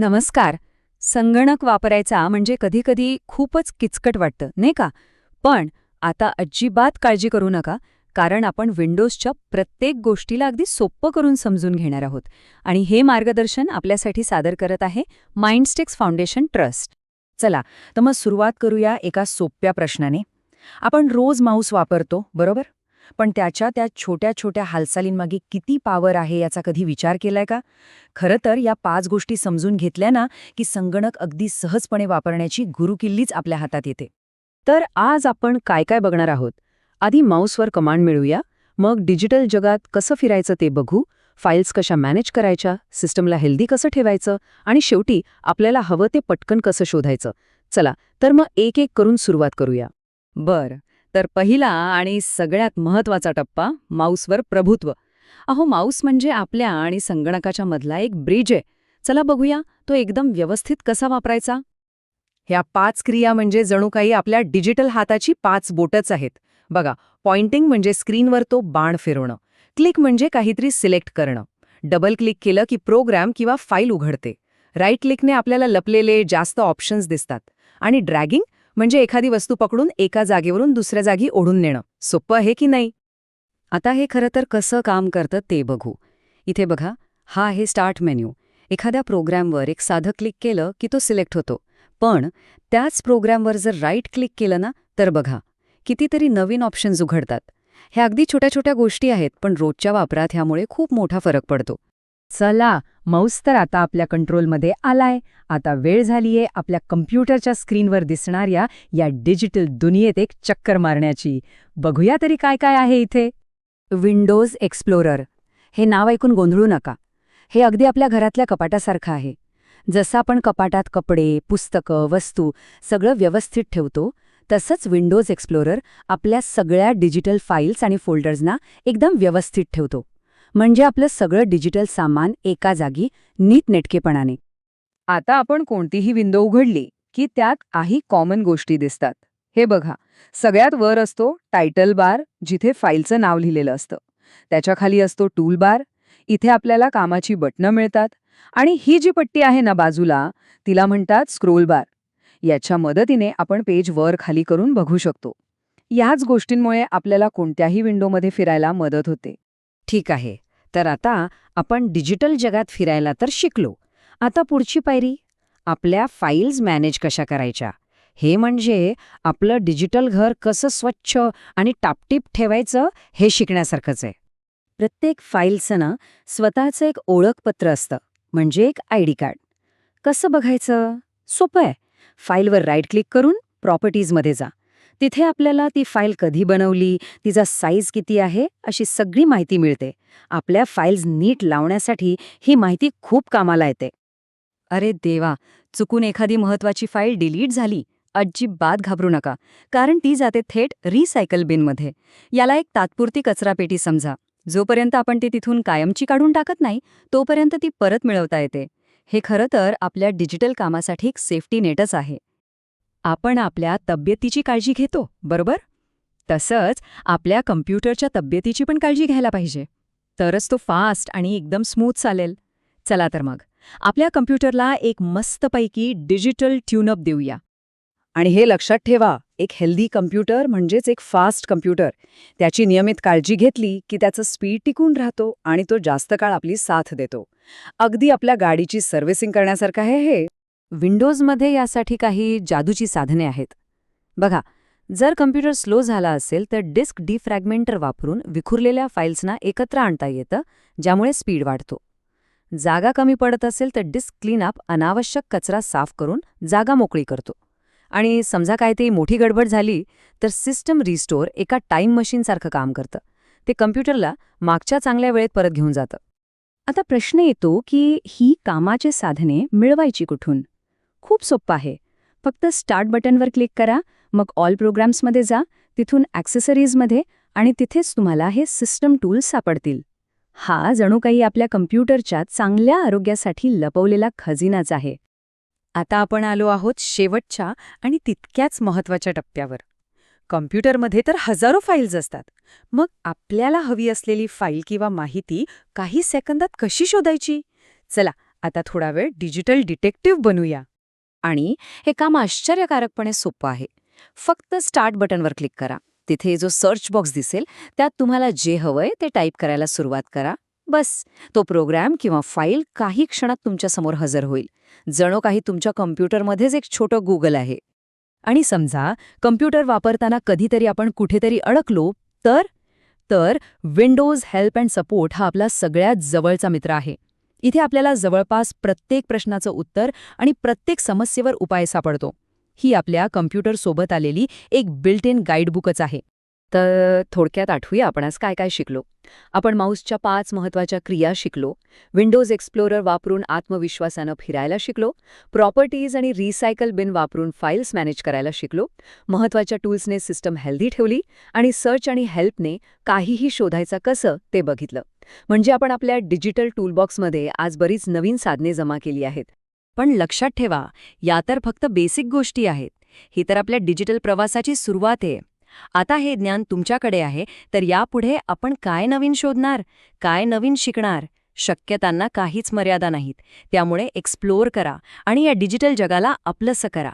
नमस्कार. संगणक वापरायचा म्हणजे कधीकधी खूपच किचकट वाटतं, नाही का? पण आता अजिबात काळजी करू नका, कारण आपण विंडोजच्या प्रत्येक गोष्टीला अगदी सोपं करून समजून घेणार आहोत. आणि हे मार्गदर्शन आपल्यासाठी सादर करत आहे माइंडस्टिक्स फाउंडेशन ट्रस्ट. चला, तर मग सुरुवात करूया एका सोप्या प्रश्नाने. आपण रोज माऊस वापरतो, बरोबर? पण त्याच्या त्या छोट्या छोट्या हालचालींमागे किती पॉवर आहे याचा कधी विचार केलाय का? खरं तर या 5 गोष्टी समजून घेतल्या ना, की संगणक अगदी सहजपणे वापरण्याची गुरुकिल्लीच आपल्या हातात येते. तर आज आपण काय काय बघणार आहोत? आधी माऊसवर कमांड मिळूया, मग डिजिटल जगात कसं फिरायचं ते बघू, फाईल्स कशा मॅनेज करायच्या, सिस्टमला हेल्दी कसं ठेवायचं आणि शेवटी आपल्याला हवं ते पटकन कसं शोधायचं. चला, तर मग एक एक करून सुरुवात करूया. बरं, तर पहिला आणि सगळ्यात महत्त्वाचा टप्पा माऊसवर प्रभुत्व. अहो, माऊस म्हणजे आपल्या आणि संगणकाच्या मधला एक ब्रिज आहे. चला बघूया तो एकदम व्यवस्थित कसा वापरायचा. ह्या 5 क्रिया म्हणजे जणू काही आपल्या डिजिटल हाताची 5 बोटच आहेत. बघा, पॉइंटिंग म्हणजे स्क्रीनवर तो बाण फिरवणं, क्लिक म्हणजे काहीतरी सिलेक्ट करणं, डबल क्लिक केलं की प्रोग्राम किंवा फाईल उघडते, राईट क्लिकने आपल्याला लपलेले जास्त ऑप्शन्स दिसतात, आणि ड्रॅगिंग म्हणजे एखादी वस्तू पकडून एका जागेवरून दुसऱ्या जागी ओढून नेणं. सोपं आहे की नाही? आता हे खरं तर कसं काम करतं ते बघू. इथे बघा, हा आहे स्टार्ट मेन्यू. एखाद्या प्रोग्रॅमवर एक साधं क्लिक केलं की तो सिलेक्ट होतो. पण त्याच प्रोग्रॅमवर जर राईट क्लिक केलं ना, तर बघा, कितीतरी नवीन ऑप्शन्स उघडतात. ह्या अगदी छोट्या छोट्या गोष्टी आहेत, पण रोजच्या वापरात ह्यामुळे खूप मोठा फरक पडतो. चला, माऊस तर आता आपल्या कंट्रोलमध्ये आलाय. आता वेळ झालीये आपल्या कम्प्युटरच्या स्क्रीनवर दिसणाऱ्या या डिजिटल दुनियेत एक चक्कर मारण्याची. बघूया तरी काय काय आहे इथे. Windows explorer. हे नाव ऐकून गोंधळू नका. हे अगदी आपल्या घरातल्या कपाटासारखं आहे. जसं आपण कपाटात कपडे, पुस्तकं, वस्तू सगळं व्यवस्थित ठेवतो, तसंच विंडोज एक्सप्लोरर आपल्या सगळ्या डिजिटल फाईल्स आणि फोल्डर्सना एकदम व्यवस्थित ठेवतो. म्हणजे आपलं सगळं डिजिटल सामान एका जागी नीटनेटकेपणाने. आता आपण कोणतीही विंडो उघडली की त्यात काही कॉमन गोष्टी दिसतात. हे बघा, सगळ्यात वर असतो टायटल बार, जिथे फाईलचं नाव लिहिलेलं असतं. त्याच्या खाली असतो टूल बार. इथे आपल्याला कामाची बटणं मिळतात. आणि ही जी पट्टी आहे ना बाजूला, तिला म्हणतात स्क्रोल बार. याच्या मदतीने आपण पेज वर खाली करून बघू शकतो. याच गोष्टींमुळे आपल्याला कोणत्याही विंडोमध्ये फिरायला मदत होते. ठीक आहे, तर आता आपण डिजिटल जगात फिरायला तर शिकलो. आता पुढची पायरी, आपल्या फाईल्स मॅनेज कशा करायच्या. हे म्हणजे आपलं डिजिटल घर कसं स्वच्छ आणि टापटीप ठेवायचं हे शिकण्यासारखंच आहे. प्रत्येक फाईलचं ना स्वतःचं एक ओळखपत्र असतं, म्हणजे एक आयडी कार्ड. कसं बघायचं? सोपं आहे. फाईलवर राईट क्लिक करून प्रॉपर्टीजमध्ये जा. तिथे आपल्याला ती फाईल कधी बनवली, तिचा साईज किती आहे, अशी सगळी माहिती मिळते. आपल्या फाईल्स नीट लावण्यासाठी ही माहिती खूप कामाला येते. अरे देवा, चुकून एखादी महत्वाची फाईल डिलीट झाली, अजिबात घाबरू नका, कारण ती जाते थेट रिसायकल बिनमध्ये. याला एक तात्पुरती कचरापेटी समजा. जोपर्यंत आपण ती तिथून कायमची काढून टाकत नाही, तोपर्यंत ती परत मिळवता येते. हे खरं तर आपल्या डिजिटल कामासाठी एक सेफ्टी नेटच आहे. आपण आपल्या तब्येतीची काळजी घेतो, बरोबर? तसंच आपल्या कम्प्युटरच्या तब्येतीची पण काळजी घ्यायला पाहिजे. तरच तो फास्ट आणि एकदम स्मूथ चालेल. चला तर मग, आपल्या कम्प्युटरला एक मस्तपैकी डिजिटल ट्यूनअप देऊया. आणि हे लक्षात ठेवा, एक हेल्दी कम्प्युटर म्हणजेच एक फास्ट कम्प्युटर. त्याची नियमित काळजी घेतली की त्याचं स्पीड टिकून राहतो आणि तो जास्त काळ आपली साथ देतो. अगदी आपल्या गाडीची सर्व्हिसिंग करण्यासारखं आहे हे. विंडोजमध्ये यासाठी काही जादूची साधने आहेत. बघा, जर कम्प्युटर स्लो झाला असेल तर डिस्क डिफ्रॅगमेंटर वापरून विखुरलेल्या फाईल्सना एकत्र आणता येतं, ज्यामुळे स्पीड वाढतो. जागा कमी पडत असेल तर डिस्क क्लीनअप अनावश्यक कचरा साफ करून जागा मोकळी करतो. आणि समजा काय ते मोठी गडबड झाली तर सिस्टम रिस्टोअर एका टाईम मशीनसारखं काम करतं. ते कम्प्युटरला मागच्या चांगल्या वेळेत परत घेऊन जातं. आता प्रश्न येतो की ही कामाची साधने मिळवायची कुठून? खूप सोपं आहे. फक्त स्टार्ट बटनवर क्लिक करा, मग ऑल प्रोग्राम्समध्ये जा, तिथून ॲक्सेसरीजमध्ये, आणि तिथेच तुम्हाला हे सिस्टम टूल्स सापडतील. हा जणू काही आपल्या कम्प्युटरच्या चांगल्या आरोग्यासाठी लपवलेला खजिनाच आहे. आता आपण आलो आहोत शेवटच्या आणि तितक्याच महत्त्वाच्या टप्प्यावर. कम्प्युटरमध्ये तर हजारो फाईल्स असतात. मग आपल्याला हवी असलेली फाईल किंवा माहिती काही सेकंदात कशी शोधायची? चला, आता थोडा वेळ डिजिटल डिटेक्टिव्ह बनूया. आणि हे काम आश्चर्यकारकपणे सोपं आहे. फक्त स्टार्ट बटनवर क्लिक करा. तिथे जो सर्च बॉक्स दिसेल त्यात तुम्हाला जे हवंय ते टाईप करायला सुरुवात करा. बस, तो प्रोग्रॅम किंवा फाईल काही क्षणात तुमच्यासमोर हजर होईल. जणू काही तुमच्या कॉम्प्युटरमध्येच एक छोटं गुगल आहे. आणि समजा कम्प्युटर वापरताना कधीतरी आपण कुठेतरी अडकलो तर विंडोज हेल्प अँड सपोर्ट हा आपला सगळ्यात जवळचा मित्र आहे. इथे आपल्याला जवळपास प्रत्येक प्रश्नाचं उत्तर आणि प्रत्येक समस्येवर उपाय सापडतो. ही आपल्या कम्प्युटरसोबत आलेली एक बिल्ट इन गाईडबुकच आहे. तर थोडक्यात आठवूया आपण आज काय काय शिकलो. आपण माऊसच्या 5 महत्त्वाच्या क्रिया शिकलो. विंडोज एक्सप्लोरर वापरून आत्मविश्वासानं फिरायला शिकलो. प्रॉपर्टीज आणि रिसायकल बिन वापरून फाईल्स मॅनेज करायला शिकलो. महत्त्वाच्या टूल्सने सिस्टम हेल्दी ठेवली आणि सर्च आणि हेल्पने काहीही शोधायचं कसं ते बघितलं. म्हणजे आपण आपल्या डिजिटल टूलबॉक्समध्ये आज बरीच नवीन साधने जमा केली आहेत. पण लक्षात ठेवा, या तर फक्त बेसिक गोष्टी आहेत. ही तर आपल्या डिजिटल प्रवासाची सुरुवात आहे. आता हे ज्ञान तुमच्याकडे आहे, तर यापुढे आपण काय नवीन शोधणार, काय नवीन शिकणार? शक्यतांना काहीच मर्यादा नाहीत. त्यामुळे एक्सप्लोर करा आणि या डिजिटल जगाला आपलंसं करा.